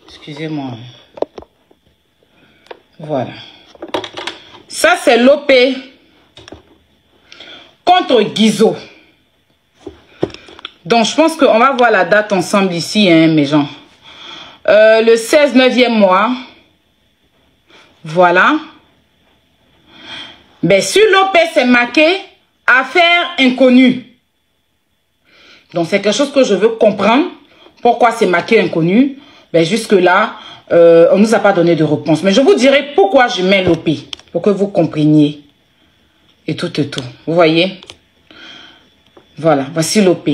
Excusez-moi. Voilà. Ça, c'est l'OP contre Guizot. Donc, je pense qu'on va voir la date ensemble ici, hein, mes gens. Le 16, 9e mois. Voilà. Ben, sur l'OP, c'est marqué affaire inconnue. Donc, c'est quelque chose que je veux comprendre. Pourquoi c'est marqué inconnu? Ben, jusque-là, on ne nous a pas donné de réponse. Mais je vous dirai pourquoi je mets l'OP. Pour que vous compreniez. Et tout. Vous voyez? Voilà, voici l'OP.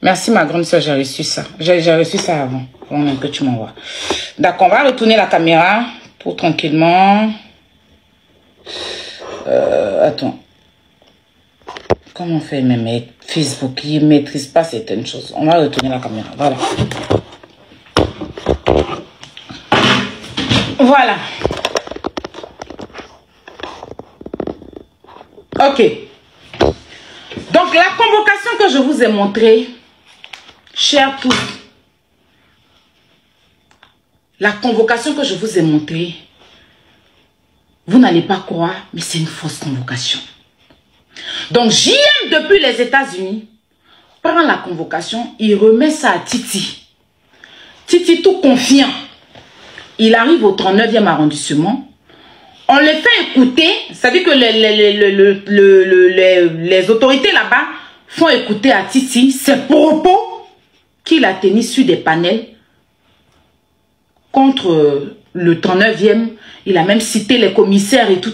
Merci ma grande soeur, j'ai reçu ça. J'ai reçu ça avant. Pendant que tu m'envoies. D'accord, on va retourner la caméra. Pour tranquillement. Attends. Comment on fait même Facebook? Il ne maîtrise pas certaines choses. On va retourner la caméra. Voilà. Voilà. Ok. Donc, la convocation que je vous ai montrée, chers tous, la convocation que je vous ai montrée, vous n'allez pas croire, mais c'est une fausse convocation. Donc, JM, depuis les États-Unis, prend la convocation, il remet ça à Titi. Titi, tout confiant. Il arrive au 39e arrondissement. On le fait écouter, c'est-à-dire que les autorités là-bas font écouter à Titi ses propos qu'il a tenus sur des panels contre le 39e. Il a même cité les commissaires et tout.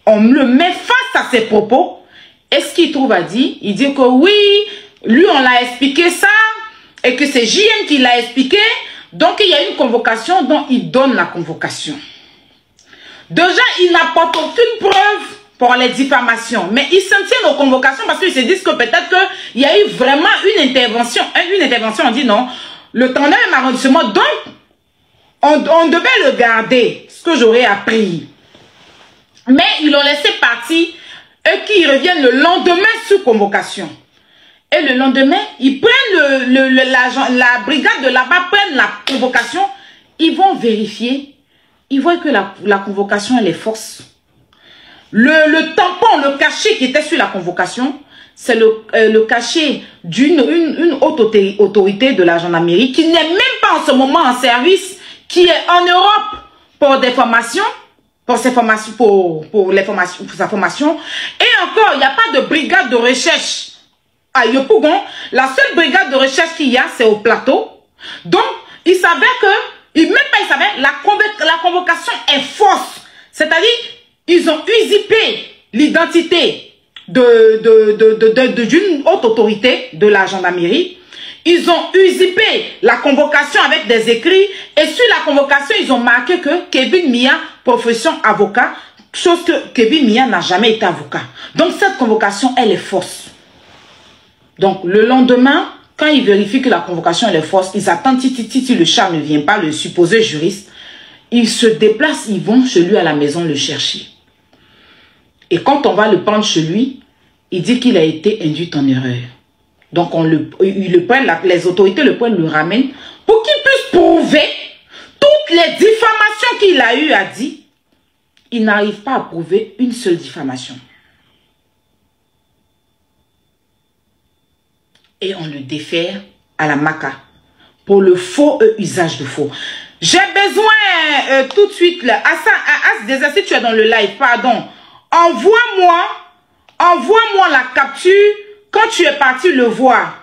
On le met face à ses propos. Et ce qu'il trouve à dire, il dit que oui, lui on l'a expliqué ça, et que c'est JN qui l'a expliqué. Donc il y a une convocation, donc il donne la convocation. Déjà, il n'apporte aucune preuve pour les diffamations. Mais ils s'en tiennent aux convocations parce qu'ils se disent que peut-être qu'il y a eu vraiment une intervention. On dit non. Le 39e arrondissement, donc, on devait le garder. Ce que j'aurais appris. Mais ils l'ont laissé partir. Eux qui reviennent le lendemain sur convocation. Et le lendemain, ils prennent la brigade de là-bas, prennent la convocation. Ils vont vérifier. Ils voient que la convocation, elle est fausse. Le tampon, le cachet qui était sur la convocation, c'est le cachet d'une haute autorité de la gendarmerie qui n'est même pas en ce moment en service, qui est en Europe pour des formations, pour sa formation. Et encore, il n'y a pas de brigade de recherche à Yopougon. La seule brigade de recherche qu'il y a, c'est au plateau. Donc, il s'avère que même pas, ils savaient, la convocation est fausse. C'est-à-dire, ils ont usurpé l'identité d'une haute autorité de la gendarmerie. Ils ont usurpé la convocation avec des écrits. Et sur la convocation, ils ont marqué que Kevin Mia, profession avocat, chose que Kevin Mia n'a jamais été avocat. Donc, cette convocation, elle est fausse. Donc, le lendemain, quand ils vérifient que la convocation elle est fausse, ils attendent Titi, le chat ne vient pas, le supposé juriste. Ils se déplacent, ils vont chez lui à la maison le chercher. Et quand on va le prendre chez lui, il dit qu'il a été induit en erreur. Donc les autorités le prennent, le ramènent pour qu'il puisse prouver toutes les diffamations qu'il a eues à dire. Il n'arrive pas à prouver une seule diffamation. Et on le défère à la maca pour le faux usage de faux. J'ai besoin tout de suite, là, déjà si tu es dans le live, pardon, envoie-moi la capture quand tu es parti le voir.